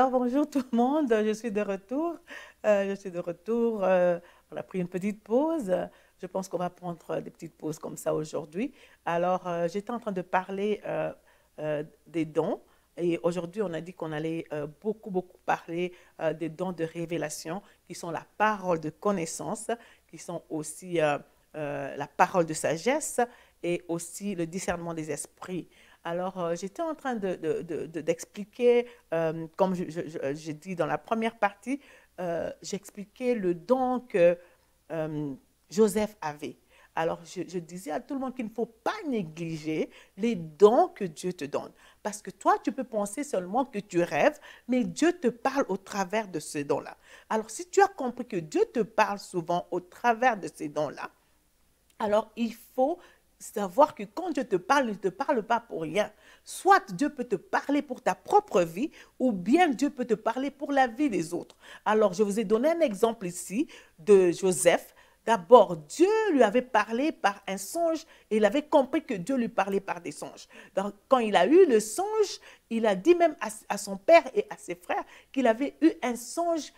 Alors, bonjour tout le monde, je suis de retour. Je suis de retour. On a pris une petite pause. Je pense qu'on va prendre des petites pauses comme ça aujourd'hui. Alors, j'étais en train de parler des dons. Et aujourd'hui, on a dit qu'on allait beaucoup parler des dons de révélation, qui sont la parole de connaissance, qui sont aussi la parole de sagesse et aussi le discernement des esprits. Alors, j'étais en train d'expliquer, comme j'ai dit dans la première partie, j'expliquais le don que euh, Joseph avait. Alors, je disais à tout le monde qu'il ne faut pas négliger les dons que Dieu te donne. Parce que toi, tu peux penser seulement que tu rêves, mais Dieu te parle au travers de ces dons-là. Alors, si tu as compris que Dieu te parle souvent au travers de ces dons-là, alors il faut savoir que quand Dieu te parle, il ne te parle pas pour rien. Soit Dieu peut te parler pour ta propre vie, ou bien Dieu peut te parler pour la vie des autres. Alors, je vous ai donné un exemple ici de Joseph. D'abord, Dieu lui avait parlé par un songe et il avait compris que Dieu lui parlait par des songes. Donc, quand il a eu le songe, il a dit même à son père et à ses frères qu'il avait eu un songe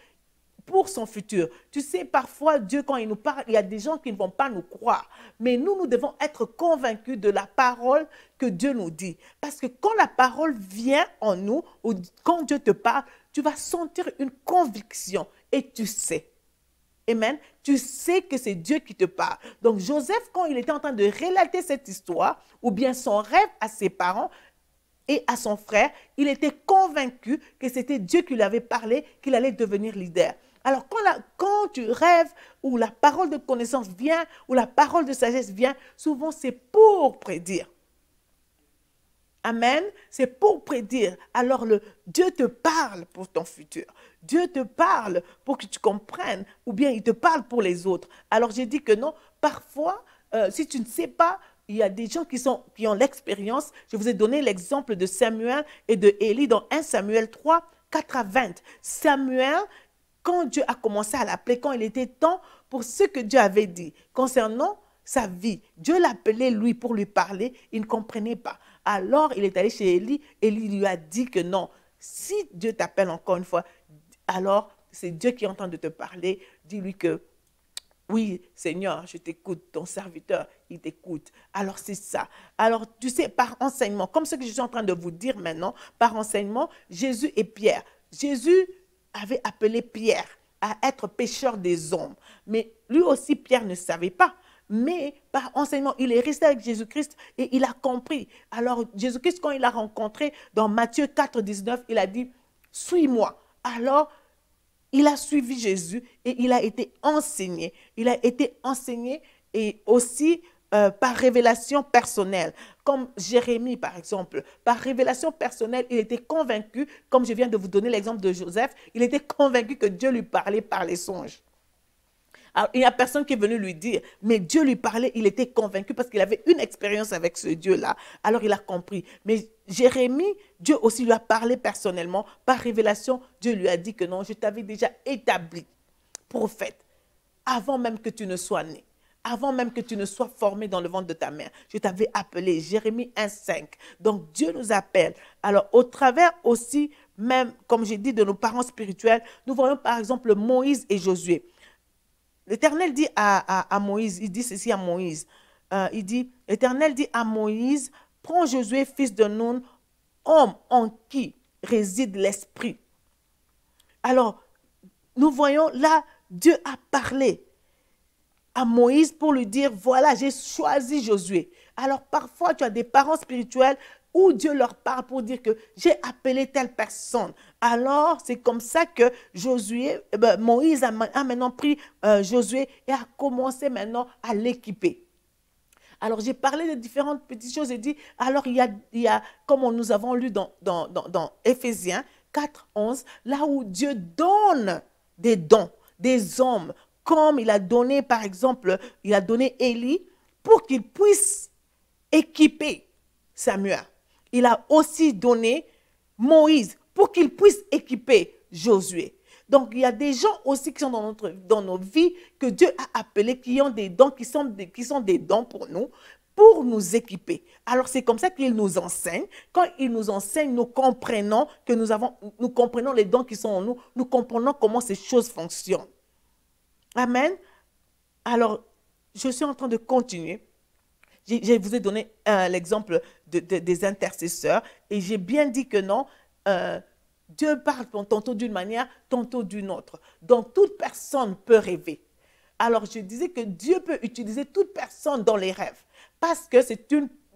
pour son futur. Tu sais, parfois, Dieu, quand il nous parle, il y a des gens qui ne vont pas nous croire. Mais nous devons être convaincus de la parole que Dieu nous dit. Parce que quand la parole vient en nous, ou quand Dieu te parle, tu vas sentir une conviction et tu sais. Amen. Tu sais que c'est Dieu qui te parle. Donc, Joseph, quand il était en train de relater cette histoire, ou bien son rêve à ses parents, et à son frère, il était convaincu que c'était Dieu qui lui avait parlé, qu'il allait devenir leader. Alors, quand tu rêves, ou la parole de connaissance vient, ou la parole de sagesse vient, souvent c'est pour prédire. Amen. C'est pour prédire. Alors, Dieu te parle pour ton futur. Dieu te parle pour que tu comprennes, ou bien il te parle pour les autres. Alors, j'ai dit que non, parfois, si tu ne sais pas, il y a des gens qui ont l'expérience. Je vous ai donné l'exemple de Samuel et de Élie dans 1 Samuel 3, 4 à 20. Samuel, quand Dieu a commencé à l'appeler, quand il était temps pour ce que Dieu avait dit concernant sa vie, Dieu l'appelait lui pour lui parler, il ne comprenait pas. Alors, il est allé chez Élie, Élie lui a dit que non, si Dieu t'appelle encore une fois, alors c'est Dieu qui est en train de te parler, dis-lui que oui, Seigneur, je t'écoute, ton serviteur, il t'écoute. Alors, c'est ça. Alors, tu sais, par enseignement, comme ce que je suis en train de vous dire maintenant, par enseignement, Jésus et Pierre. Jésus avait appelé Pierre à être pêcheur des hommes. Mais lui aussi, Pierre ne savait pas. Mais par enseignement, il est resté avec Jésus-Christ et il a compris. Alors, Jésus-Christ, quand il l'a rencontré dans Matthieu 4, 19, il a dit, suis-moi. Alors, il a suivi Jésus et il a été enseigné. Il a été enseigné et aussi par révélation personnelle. Comme Jérémie, par exemple. Par révélation personnelle, il était convaincu, comme je viens de vous donner l'exemple de Joseph, il était convaincu que Dieu lui parlait par les songes. Alors, il n'y a personne qui est venu lui dire, mais Dieu lui parlait, il était convaincu parce qu'il avait une expérience avec ce Dieu-là. Alors, il a compris. Mais Jérémie, Dieu aussi lui a parlé personnellement. Par révélation, Dieu lui a dit que non, je t'avais déjà établi prophète avant même que tu ne sois né. Avant même que tu ne sois formé dans le ventre de ta mère. Je t'avais appelé, Jérémie 1,5. Donc, Dieu nous appelle. Alors, au travers aussi, même, comme j'ai dit, de nos parents spirituels, nous voyons par exemple Moïse et Josué. L'Éternel dit à Moïse, il dit ceci à Moïse, il dit, l'Éternel dit à Moïse, prends Josué, fils de Nun, homme en qui réside l'Esprit. Alors, nous voyons là, Dieu a parlé à Moïse pour lui dire, voilà, j'ai choisi Josué. Alors, parfois, tu as des parents spirituels où Dieu leur parle pour dire que j'ai appelé telle personne. Alors, c'est comme ça que Moïse a maintenant pris Josué et a commencé maintenant à l'équiper. Alors, j'ai parlé de différentes petites choses et dit, alors il y a comme nous avons lu dans Éphésiens 4, 11, là où Dieu donne des dons, des hommes, comme il a donné, par exemple, il a donné Élie pour qu'il puisse équiper Samuel. Il a aussi donné Moïse pour qu'il puisse équiper Josué. Donc, il y a des gens aussi qui sont dans nos vies que Dieu a appelés, qui ont des dons, qui sont des dons pour nous, pour nous équiper. Alors, c'est comme ça qu'il nous enseigne. Quand il nous enseigne, nous comprenons nous comprenons les dons qui sont en nous, nous comprenons comment ces choses fonctionnent. Amen. Alors, je suis en train de continuer. Je vous ai donné l'exemple des intercesseurs et j'ai bien dit que non, Dieu parle tantôt d'une manière, tantôt d'une autre. Donc, toute personne peut rêver. Alors, je disais que Dieu peut utiliser toute personne dans les rêves parce que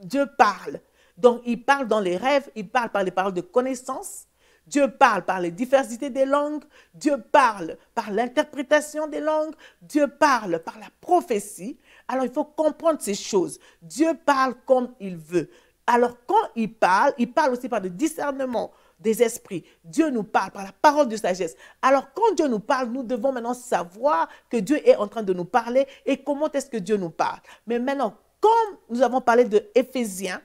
Dieu parle. Donc, il parle dans les rêves, il parle par les paroles de connaissance. Dieu parle par les diversités des langues. Dieu parle par l'interprétation des langues. Dieu parle par la prophétie. Alors, il faut comprendre ces choses. Dieu parle comme il veut. Alors, quand il parle aussi par le discernement des esprits. Dieu nous parle par la parole de sagesse. Alors, quand Dieu nous parle, nous devons maintenant savoir que Dieu est en train de nous parler et comment est-ce que Dieu nous parle. Mais maintenant, comme nous avons parlé de Éphésiens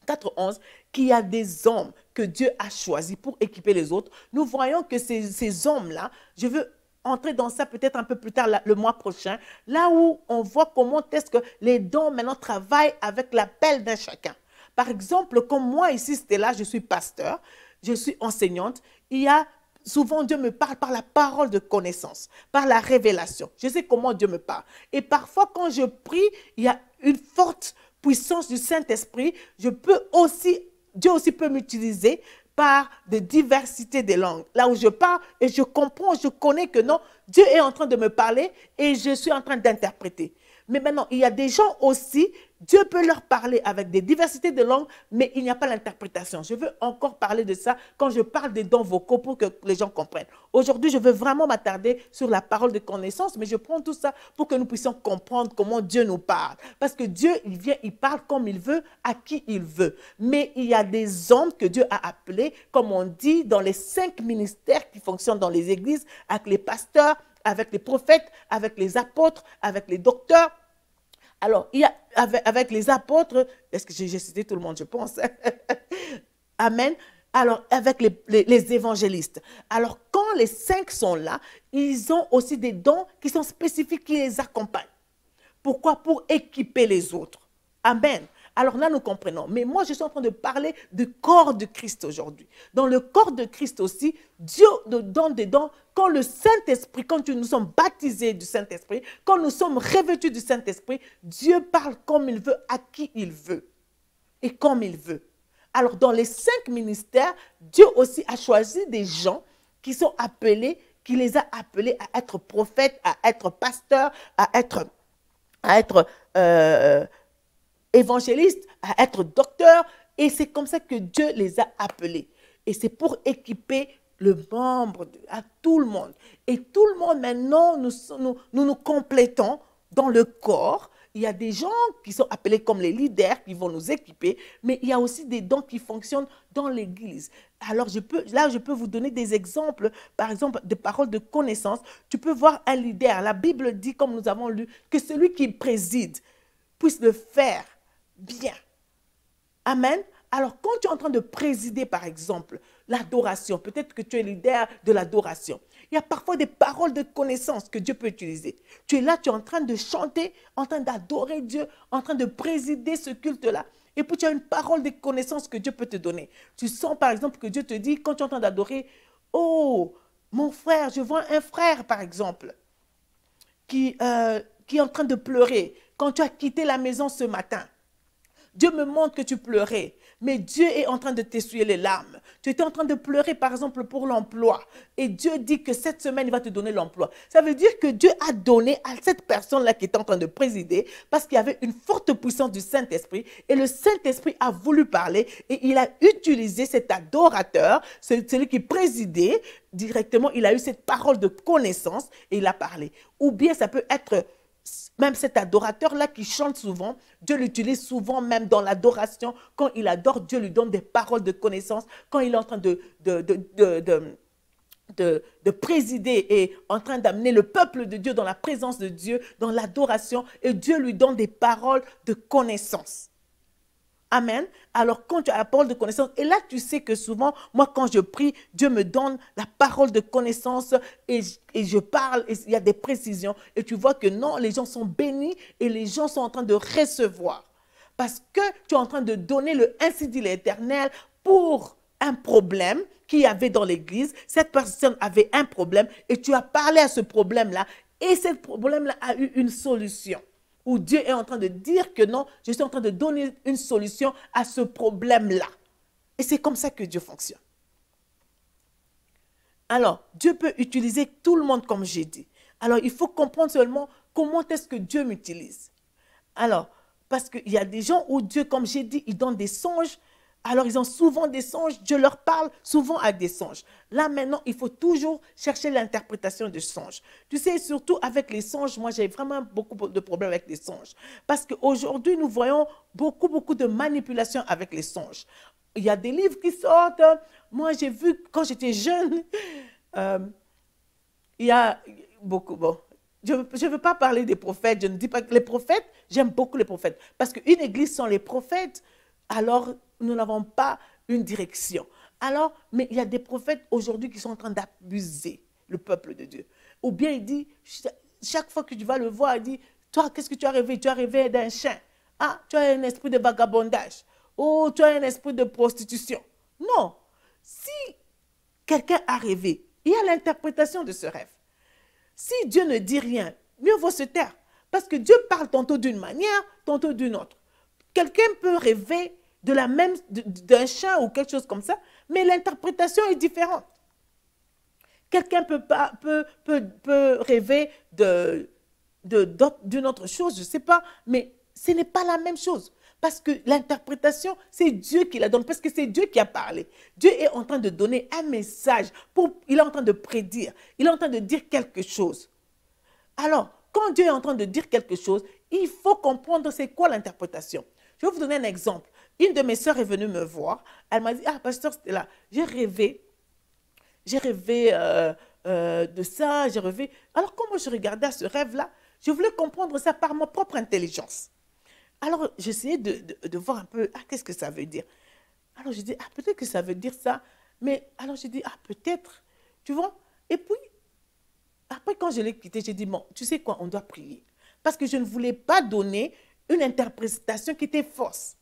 4:11, qu'il y a des hommes que Dieu a choisis pour équiper les autres, nous voyons que ces hommes-là, je veux entrer dans ça peut-être un peu plus tard, le mois prochain, là où on voit comment est-ce que les dons maintenant travaillent avec l'appel d'un chacun. Par exemple, comme moi ici, Stella, je suis pasteur, je suis enseignante, il y a souvent Dieu me parle par la parole de connaissance, par la révélation. Je sais comment Dieu me parle. Et parfois, quand je prie, il y a une forte puissance du Saint-Esprit. Dieu aussi peut m'utiliser par des diversités des langues. Là où je parle et je comprends, je connais que non, Dieu est en train de me parler et je suis en train d'interpréter. Mais maintenant, il y a des gens aussi, Dieu peut leur parler avec des diversités de langues, mais il n'y a pas l'interprétation. Je veux encore parler de ça quand je parle des dons vocaux pour que les gens comprennent. Aujourd'hui, je veux vraiment m'attarder sur la parole de connaissance, mais je prends tout ça pour que nous puissions comprendre comment Dieu nous parle. Parce que Dieu, il vient, il parle comme il veut, à qui il veut. Mais il y a des hommes que Dieu a appelés, comme on dit, dans les 5 ministères qui fonctionnent dans les églises, avec les pasteurs, avec les prophètes, avec les apôtres, avec les docteurs. Alors, il y a avec les apôtres, est-ce que j'ai cité tout le monde, je pense? Amen. Alors, avec les évangélistes. Alors, quand les 5 sont là, ils ont aussi des dons qui sont spécifiques, qui les accompagnent. Pourquoi? Pour équiper les autres. Amen. Alors là, nous comprenons. Mais moi, je suis en train de parler du corps de Christ aujourd'hui. Dans le corps de Christ aussi, Dieu nous donne des dons. Quand le Saint-Esprit, quand nous sommes baptisés du Saint-Esprit, quand nous sommes revêtus du Saint-Esprit, Dieu parle comme il veut, à qui il veut et comme il veut. Alors, dans les 5 ministères, Dieu aussi a choisi des gens qui sont appelés, qui les a appelés à être prophètes, à être pasteurs, à être évangélistes, à être docteurs. Et c'est comme ça que Dieu les a appelés. Et c'est pour équiper le membre, à tout le monde. Et tout le monde, maintenant, nous complétons dans le corps. Il y a des gens qui sont appelés comme les leaders qui vont nous équiper, mais il y a aussi des dons qui fonctionnent dans l'Église. Alors, je peux vous donner des exemples, par exemple, de paroles de connaissance. Tu peux voir un leader. La Bible dit, comme nous avons lu, que celui qui préside puisse le faire bien. Amen. Alors, quand tu es en train de présider, par exemple, l'adoration, peut-être que tu es leader de l'adoration, il y a parfois des paroles de connaissance que Dieu peut utiliser. Tu es là, tu es en train de chanter, en train d'adorer Dieu, en train de présider ce culte-là. Et puis, tu as une parole de connaissance que Dieu peut te donner. Tu sens, par exemple, que Dieu te dit, quand tu es en train d'adorer, « Oh, mon frère, je vois un frère, par exemple, qui est en train de pleurer. Quand tu as quitté la maison ce matin, Dieu me montre que tu pleurais, mais Dieu est en train de t'essuyer les larmes. Tu étais en train de pleurer, par exemple, pour l'emploi. Et Dieu dit que cette semaine, il va te donner l'emploi. Ça veut dire que Dieu a donné à cette personne-là qui était en train de présider, parce qu'il y avait une forte puissance du Saint-Esprit, et le Saint-Esprit a voulu parler, et il a utilisé cet adorateur, celui qui présidait directement, il a eu cette parole de connaissance, et il a parlé. Ou bien ça peut être même cet adorateur-là qui chante souvent, Dieu l'utilise souvent même dans l'adoration. Quand il adore, Dieu lui donne des paroles de connaissance. Quand il est en train de présider et en train d'amener le peuple de Dieu dans la présence de Dieu, dans l'adoration, et Dieu lui donne des paroles de connaissance. Amen. Alors, quand tu as la parole de connaissance, et là, tu sais que souvent, moi, quand je prie, Dieu me donne la parole de connaissance et je parle, et il y a des précisions. Et tu vois que non, les gens sont bénis et les gens sont en train de recevoir. parce que tu es en train de donner le ainsi dit l'Éternel pour un problème qu'il y avait dans l'église. Cette personne avait un problème et tu as parlé à ce problème-là et ce problème-là a eu une solution. Où Dieu est en train de dire que non, je suis en train de donner une solution à ce problème-là. Et c'est comme ça que Dieu fonctionne. Alors, Dieu peut utiliser tout le monde comme j'ai dit. Alors, il faut comprendre seulement comment est-ce que Dieu m'utilise. Alors, parce qu'il y a des gens où Dieu, comme j'ai dit, il donne des songes. Alors, ils ont souvent des songes. Dieu leur parle souvent avec des songes. Là, maintenant, il faut toujours chercher l'interprétation des songes. Tu sais, surtout avec les songes, moi, j'ai vraiment beaucoup de problèmes avec les songes. Parce qu'aujourd'hui, nous voyons beaucoup de manipulations avec les songes. Il y a des livres qui sortent. Moi, j'ai vu, quand j'étais jeune, il y a beaucoup, bon, je ne veux pas parler des prophètes, je ne dis pas que les prophètes, j'aime beaucoup les prophètes. Parce qu'une église sans les prophètes, alors nous n'avons pas une direction. Alors, mais il y a des prophètes aujourd'hui qui sont en train d'abuser le peuple de Dieu. Ou bien il dit, chaque fois que tu vas le voir, il dit, toi, qu'est-ce que tu as rêvé? Tu as rêvé d'un chien. Ah, tu as un esprit de vagabondage. Oh, tu as un esprit de prostitution. Non. Si quelqu'un a rêvé, il y a l'interprétation de ce rêve. Si Dieu ne dit rien, mieux vaut se taire. Parce que Dieu parle tantôt d'une manière, tantôt d'une autre. Quelqu'un peut rêver d'un chat ou quelque chose comme ça, mais l'interprétation est différente. Quelqu'un peut rêver d'une autre chose, je ne sais pas, mais ce n'est pas la même chose. Parce que l'interprétation, c'est Dieu qui la donne, parce que c'est Dieu qui a parlé. Dieu est en train de donner un message, il est en train de prédire, il est en train de dire quelque chose. Alors, quand Dieu est en train de dire quelque chose, il faut comprendre c'est quoi l'interprétation. Je vais vous donner un exemple. Une de mes sœurs est venue me voir, elle m'a dit, ah, pasteur Stella, j'ai rêvé de ça, j'ai rêvé. Alors, comment je regardais à ce rêve-là, je voulais comprendre ça par ma propre intelligence. Alors, j'essayais de voir un peu, ah, qu'est-ce que ça veut dire? Alors, je dis, ah, peut-être que ça veut dire ça. Mais, alors, je dis, ah, peut-être, tu vois? Et puis, après, quand je l'ai quitté, j'ai dit, bon, tu sais quoi, on doit prier. Parce que je ne voulais pas donner une interprétation qui était fausse.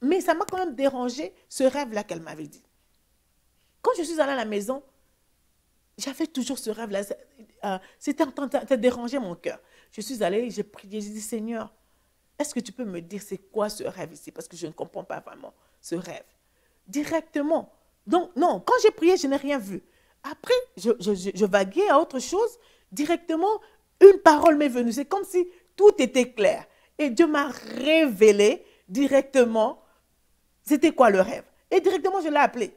Mais ça m'a quand même dérangé, ce rêve-là qu'elle m'avait dit. Quand je suis allée à la maison, j'avais toujours ce rêve-là. C'était en train de déranger mon cœur. Je suis allée, j'ai prié, j'ai dit, Seigneur, est-ce que tu peux me dire c'est quoi ce rêve ici? Parce que je ne comprends pas vraiment ce rêve. Directement. Donc, non, quand j'ai prié, je n'ai rien vu. Après, je vaguais à autre chose. Directement, une parole m'est venue. C'est comme si tout était clair. Et Dieu m'a révélé directement c'était quoi le rêve. Et directement, je l'ai appelé.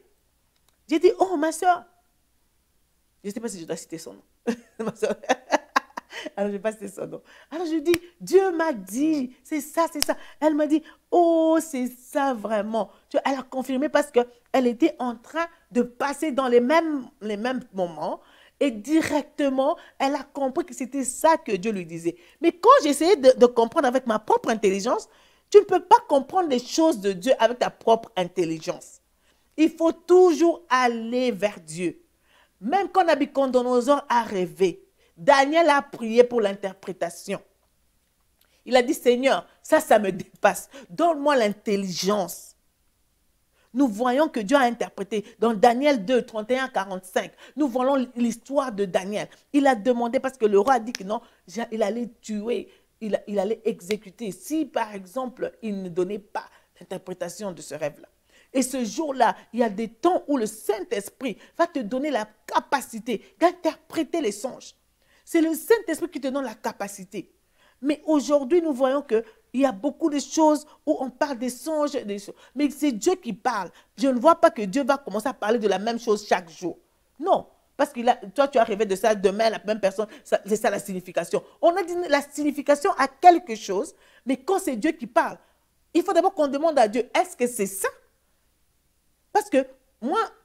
J'ai dit, oh, ma soeur. Je ne sais pas si je dois citer son nom. Ma soeur. Alors, je vais pas citer son nom. Alors, je dis, Dieu m'a dit, c'est ça, c'est ça. Elle m'a dit, oh, c'est ça vraiment. Elle a confirmé parce qu'elle était en train de passer dans les mêmes moments et directement, elle a compris que c'était ça que Dieu lui disait. Mais quand j'essayais de comprendre avec ma propre intelligence, tu ne peux pas comprendre les choses de Dieu avec ta propre intelligence. Il faut toujours aller vers Dieu. Même quand Nabucodonosor a rêvé, Daniel a prié pour l'interprétation. Il a dit, Seigneur, ça me dépasse. Donne-moi l'intelligence. Nous voyons que Dieu a interprété dans Daniel 2, 31, 45. Nous voyons l'histoire de Daniel. Il a demandé, parce que le roi a dit que non, il allait tuer, il allait exécuter. Si, par exemple, il ne donnait pas l'interprétation de ce rêve-là. Et ce jour-là, il y a des temps où le Saint-Esprit va te donner la capacité d'interpréter les songes. C'est le Saint-Esprit qui te donne la capacité. Mais aujourd'hui, nous voyons qu'il y a beaucoup de choses où on parle des songes, mais c'est Dieu qui parle. Je ne vois pas que Dieu va commencer à parler de la même chose chaque jour. Non, parce que toi, tu as rêvé de ça, demain, la même personne, c'est ça la signification. On a dit la signification à quelque chose, mais quand c'est Dieu qui parle, il faut d'abord qu'on demande à Dieu, est-ce que c'est ça? Parce que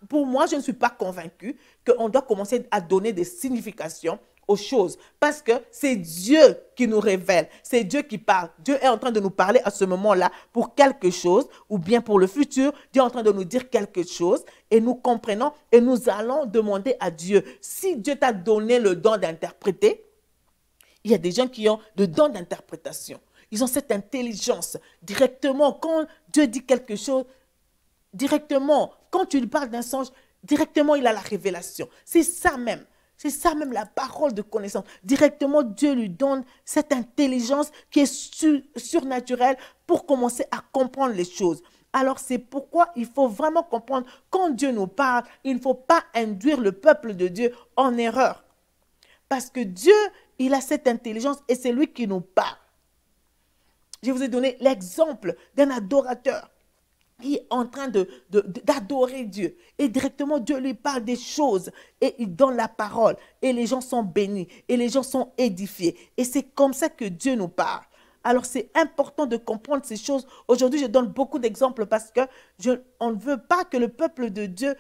pour moi, je ne suis pas convaincue qu'on doit commencer à donner des significations aux choses. Parce que c'est Dieu qui nous révèle. C'est Dieu qui parle. Dieu est en train de nous parler à ce moment-là pour quelque chose ou bien pour le futur. Dieu est en train de nous dire quelque chose et nous comprenons et nous allons demander à Dieu. Si Dieu t'a donné le don d'interpréter, il y a des gens qui ont le don d'interprétation. Ils ont cette intelligence. Directement, quand Dieu dit quelque chose, directement, quand tu lui parles d'un songe, directement, il a la révélation. C'est ça même. C'est ça même la parole de connaissance. Directement, Dieu lui donne cette intelligence qui est surnaturelle pour commencer à comprendre les choses. Alors, c'est pourquoi il faut vraiment comprendre, quand Dieu nous parle, il ne faut pas induire le peuple de Dieu en erreur. Parce que Dieu, il a cette intelligence et c'est lui qui nous parle. Je vous ai donné l'exemple d'un adorateur qui est en train d'adorer Dieu. Et directement, Dieu lui parle des choses et il donne la parole. Et les gens sont bénis et les gens sont édifiés. Et c'est comme ça que Dieu nous parle. Alors, c'est important de comprendre ces choses. Aujourd'hui, je donne beaucoup d'exemples parce que on ne veut pas que le peuple de Dieu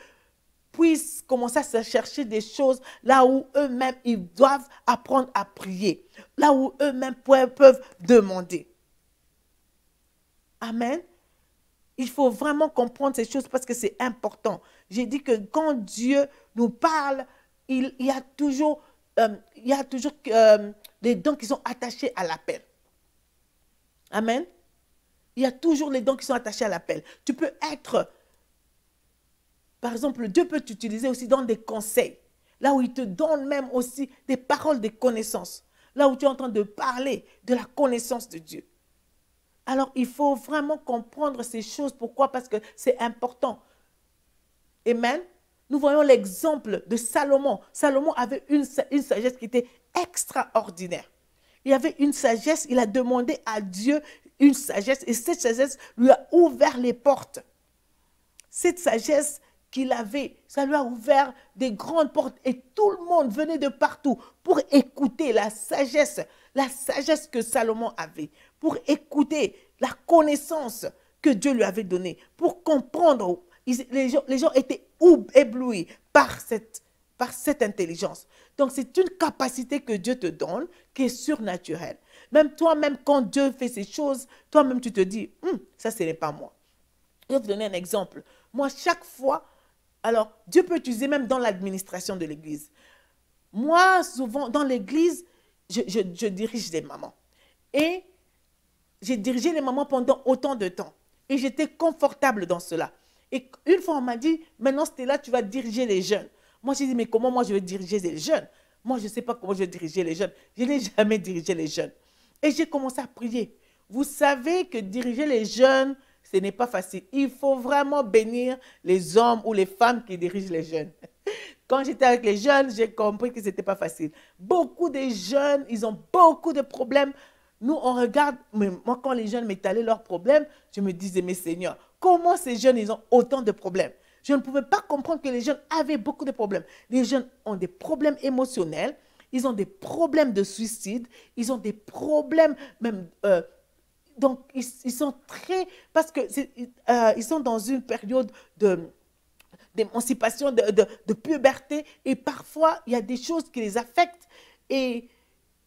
puisse commencer à se chercher des choses là où eux-mêmes, ils doivent apprendre à prier. Là où eux-mêmes peuvent demander. Amen. Il faut vraiment comprendre ces choses parce que c'est important. J'ai dit que quand Dieu nous parle, il y a toujours des dons qui sont attachés à l'appel. Amen. Il y a toujours les dons qui sont attachés à l'appel. Tu peux être, par exemple, Dieu peut t'utiliser aussi dans des conseils. Là où il te donne même aussi des paroles de connaissance. Là où tu es en train de parler de la connaissance de Dieu. Alors, il faut vraiment comprendre ces choses. Pourquoi? Parce que c'est important. Amen. Nous voyons l'exemple de Salomon. Salomon avait une sagesse qui était extraordinaire. Il avait une sagesse, il a demandé à Dieu une sagesse et cette sagesse lui a ouvert les portes. Cette sagesse qu'il avait, ça lui a ouvert des grandes portes et tout le monde venait de partout pour écouter la sagesse que Salomon avait, pour écouter la connaissance que Dieu lui avait donnée, pour comprendre. Les gens étaient éblouis par cette intelligence. Donc, c'est une capacité que Dieu te donne qui est surnaturelle. Même toi-même, quand Dieu fait ces choses, toi-même, tu te dis, ça, ce n'est pas moi. Je vais vous donner un exemple. Moi, chaque fois, alors, Dieu peut utiliser même dans l'administration de l'église. Moi, souvent, dans l'église, je dirige les mamans. Et j'ai dirigé les mamans pendant autant de temps. Et j'étais confortable dans cela. Et une fois, on m'a dit, maintenant, Stella, tu vas diriger les jeunes. Moi, j'ai dit, mais comment moi, je vais diriger les jeunes? Moi, je ne sais pas comment je vais diriger les jeunes. Je n'ai jamais dirigé les jeunes. Et j'ai commencé à prier. Vous savez que diriger les jeunes, ce n'est pas facile. Il faut vraiment bénir les hommes ou les femmes qui dirigent les jeunes. Quand j'étais avec les jeunes, j'ai compris que ce n'était pas facile. Beaucoup de jeunes, ils ont beaucoup de problèmes. Nous, on regarde, mais moi, quand les jeunes m'étalaient leurs problèmes, je me disais, mais Seigneur, comment ces jeunes, ils ont autant de problèmes? Je ne pouvais pas comprendre que les jeunes avaient beaucoup de problèmes. Les jeunes ont des problèmes émotionnels, ils ont des problèmes de suicide, ils ont des problèmes même... donc, ils sont très... Parce que ils sont dans une période d'émancipation, de puberté, et parfois, il y a des choses qui les affectent. Et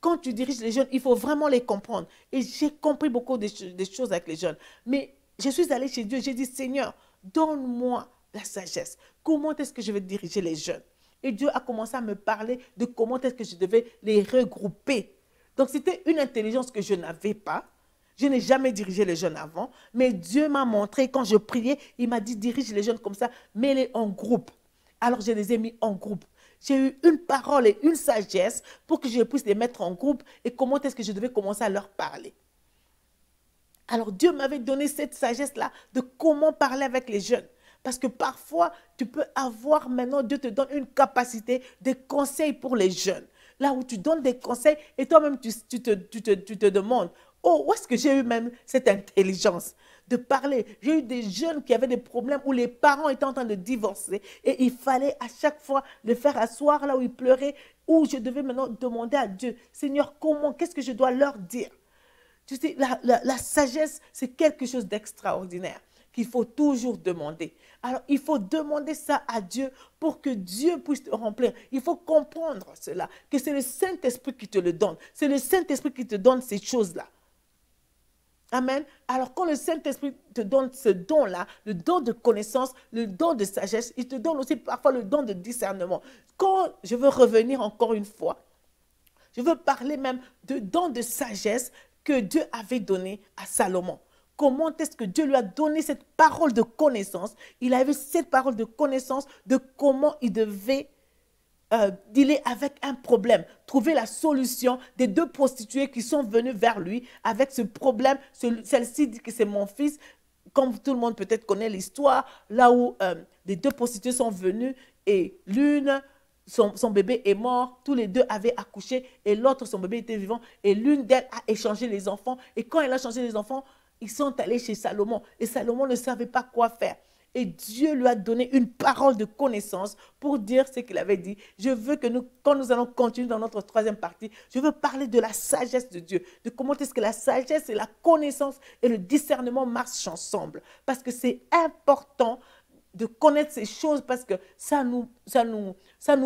quand tu diriges les jeunes, il faut vraiment les comprendre. Et j'ai compris beaucoup des choses avec les jeunes. Mais je suis allée chez Dieu, j'ai dit, Seigneur, donne-moi la sagesse. Comment est-ce que je vais diriger les jeunes? Et Dieu a commencé à me parler de comment est-ce que je devais les regrouper. Donc, c'était une intelligence que je n'avais pas. Je n'ai jamais dirigé les jeunes avant, mais Dieu m'a montré, quand je priais, il m'a dit, dirige les jeunes comme ça, mets-les en groupe. Alors, je les ai mis en groupe. J'ai eu une parole et une sagesse pour que je puisse les mettre en groupe et comment est-ce que je devais commencer à leur parler. Alors, Dieu m'avait donné cette sagesse-là de comment parler avec les jeunes. Parce que parfois, tu peux avoir maintenant, Dieu te donne une capacité, des conseils pour les jeunes. Là où tu donnes des conseils et toi-même, tu te demandes, oh, où est-ce que j'ai eu même cette intelligence de parler? J'ai eu des jeunes qui avaient des problèmes où les parents étaient en train de divorcer et il fallait à chaque fois les faire asseoir là où ils pleuraient, où je devais maintenant demander à Dieu, Seigneur, comment, qu'est-ce que je dois leur dire? Tu sais, la sagesse, c'est quelque chose d'extraordinaire qu'il faut toujours demander. Alors, il faut demander ça à Dieu pour que Dieu puisse te remplir. Il faut comprendre cela, que c'est le Saint-Esprit qui te le donne. C'est le Saint-Esprit qui te donne ces choses-là. Amen. Alors, quand le Saint-Esprit te donne ce don-là, le don de connaissance, le don de sagesse, il te donne aussi parfois le don de discernement. Quand je veux revenir encore une fois, je veux parler même de don de sagesse que Dieu avait donnée à Salomon. Comment est-ce que Dieu lui a donné cette parole de connaissance? Il avait cette parole de connaissance de comment il devait dealer avec un problème, trouver la solution des deux prostituées qui sont venues vers lui avec ce problème. Celle-ci dit que c'est mon fils. Comme tout le monde peut-être connaît l'histoire, là où les deux prostituées sont venues et l'une, son bébé est mort, tous les deux avaient accouché et l'autre, son bébé était vivant et l'une d'elles a échangé les enfants. Et quand elle a changé les enfants, ils sont allés chez Salomon et Salomon ne savait pas quoi faire. Et Dieu lui a donné une parole de connaissance pour dire ce qu'il avait dit. Je veux que quand nous allons continuer dans notre troisième partie, je veux parler de la sagesse de Dieu, de comment est-ce que la sagesse et la connaissance et le discernement marchent ensemble. Parce que c'est important de connaître ces choses parce que ça nous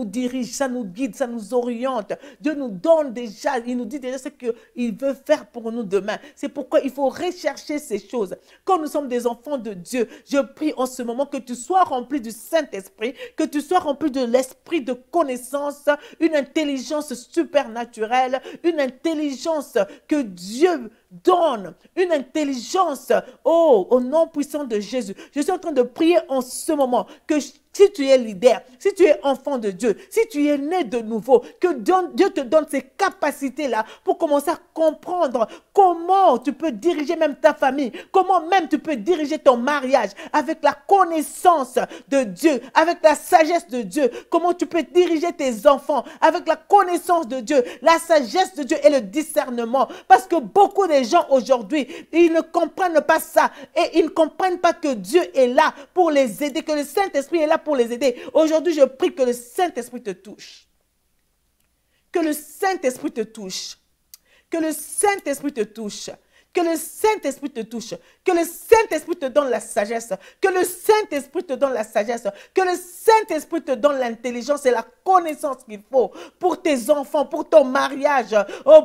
dirige, ça nous guide, ça nous oriente. Dieu nous donne déjà, il nous dit déjà ce qu'il veut faire pour nous demain. C'est pourquoi il faut rechercher ces choses. Quand nous sommes des enfants de Dieu, je prie en ce moment que tu sois rempli du Saint-Esprit, que tu sois rempli de l'esprit de connaissance, une intelligence supernaturelle, une intelligence que Dieu donne, une intelligence, au nom puissant de Jésus. Je suis en train de prier en ce moment que si tu es leader, si tu es enfant de Dieu, si tu es né de nouveau, que Dieu te donne ces capacités-là pour commencer à comprendre comment tu peux diriger même ta famille, comment même tu peux diriger ton mariage avec la connaissance de Dieu, avec la sagesse de Dieu, comment tu peux diriger tes enfants avec la connaissance de Dieu, la sagesse de Dieu et le discernement. Parce que beaucoup de gens aujourd'hui, ils ne comprennent pas ça et ils ne comprennent pas que Dieu est là pour les aider, que le Saint-Esprit est là pour les aider. Aujourd'hui, je prie que le Saint-Esprit te touche. Que le Saint-Esprit te touche. Que le Saint-Esprit te touche. Que le Saint-Esprit te touche. Que le Saint-Esprit te donne la sagesse. Que le Saint-Esprit te donne la sagesse. Que le Saint-Esprit te donne l'intelligence et la connaissance qu'il faut pour tes enfants, pour ton mariage,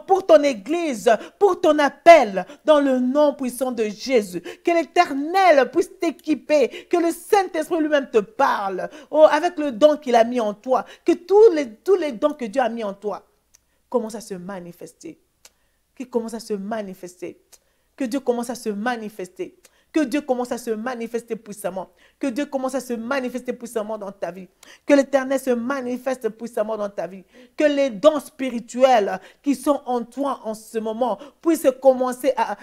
pour ton église, pour ton appel, dans le nom puissant de Jésus. Que l'Éternel puisse t'équiper. Que le Saint-Esprit lui-même te parle avec le don qu'il a mis en toi. Que tous les dons que Dieu a mis en toi commencent à se manifester. Qui commence à se manifester. Que Dieu commence à se manifester. Que Dieu commence à se manifester puissamment. Que Dieu commence à se manifester puissamment dans ta vie. Que l'Éternel se manifeste puissamment dans ta vie. Que les dons spirituels qui sont en toi en ce moment puissent commencer à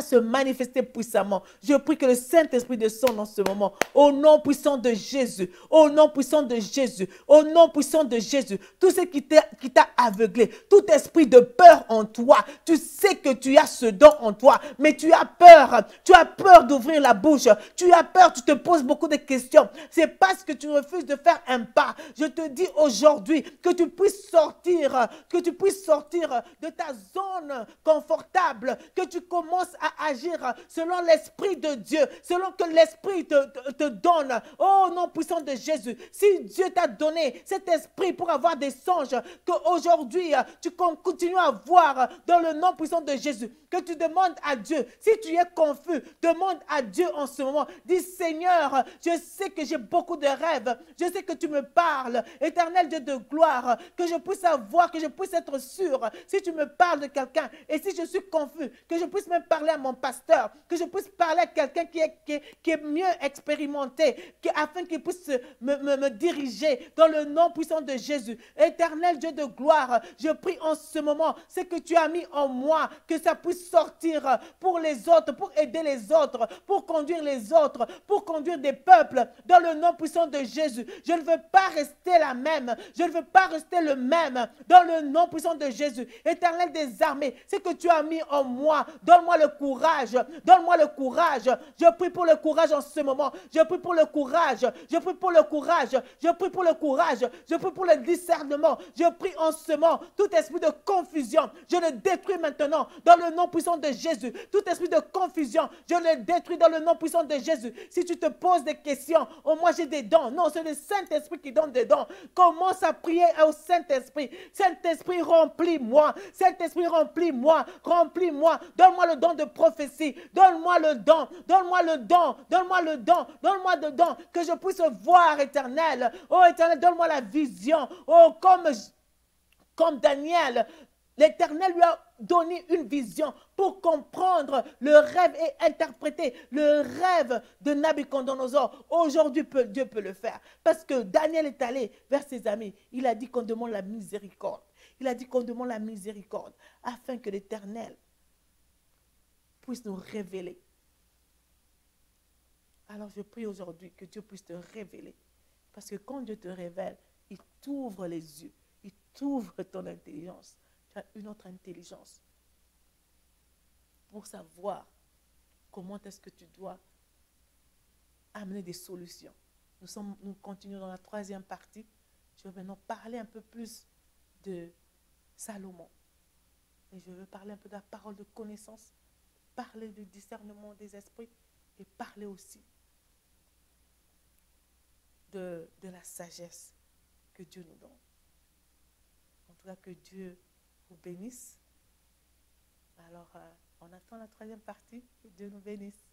se manifester puissamment. Je prie que le Saint-Esprit descende en ce moment. Au nom puissant de Jésus. Au nom puissant de Jésus. Au nom puissant de Jésus. Tout ce qui t'a aveuglé. Tout esprit de peur en toi. Tu sais que tu as ce don en toi. Mais tu as peur. Tu as peur d'ouvrir la bouche. Tu as peur. Tu te poses beaucoup de questions. C'est parce que tu refuses de faire un pas. Je te dis aujourd'hui que tu puisses sortir. Que tu puisses sortir de ta zone confortable. Que tu commences à agir selon l'Esprit de Dieu, selon que l'Esprit te donne. Oh nom puissant de Jésus, si Dieu t'a donné cet esprit pour avoir des songes, qu'aujourd'hui tu continues à voir dans le nom puissant de Jésus, que tu demandes à Dieu, si tu es confus, demande à Dieu en ce moment, dis Seigneur, je sais que j'ai beaucoup de rêves, je sais que tu me parles, Éternel Dieu de gloire, que je puisse savoir, que je puisse être sûr, si tu me parles de quelqu'un, et si je suis confus, que je puisse même parler à mon pasteur, que je puisse parler à quelqu'un qui est mieux expérimenté, afin qu'il puisse me diriger dans le nom puissant de Jésus. Éternel Dieu de gloire, je prie en ce moment, ce que tu as mis en moi, que ça puisse sortir pour les autres, pour aider les autres, pour conduire les autres, pour conduire des peuples dans le nom puissant de Jésus. Je ne veux pas rester la même, je ne veux pas rester le même dans le nom puissant de Jésus. Éternel des armées, ce que tu as mis en moi, donne-moi le courage, donne-moi le courage. Je prie pour le courage en ce moment. Je prie pour le courage. Je prie pour le courage. Je prie pour le courage. Je prie pour le discernement. Je prie en ce moment. Tout esprit de confusion, je le détruis maintenant dans le nom puissant de Jésus. Tout esprit de confusion, je le détruis dans le nom puissant de Jésus. Si tu te poses des questions, oh moi j'ai des dons. Non, c'est le Saint-Esprit qui donne des dons. Commence à prier au Saint-Esprit. Saint-Esprit, remplis-moi. Saint-Esprit, remplis-moi. Remplis-moi. Donne-moi le don de prophétie. Donne-moi le don. Donne-moi le don. Donne-moi le don. Donne-moi le don. Que je puisse voir, Éternel. Oh, Éternel, donne-moi la vision. Oh, comme Daniel. l'Éternel lui a donné une vision pour comprendre le rêve et interpréter le rêve de Nabucodonosor. Aujourd'hui, Dieu peut le faire. Parce que Daniel est allé vers ses amis. Il a dit qu'on demande la miséricorde. Il a dit qu'on demande la miséricorde afin que l'Éternel puisse nous révéler. Alors je prie aujourd'hui que Dieu puisse te révéler. Parce que quand Dieu te révèle, il t'ouvre les yeux. Il t'ouvre ton intelligence. Tu as une autre intelligence pour savoir comment est-ce que tu dois amener des solutions. Nous continuons dans la troisième partie. Je vais maintenant parler un peu plus de Salomon. Et je veux parler un peu de la parole de connaissance, parler du discernement des esprits et parler aussi de la sagesse que Dieu nous donne. En tout cas, que Dieu vous bénisse. Alors, on attend la troisième partie. Que Dieu nous bénisse.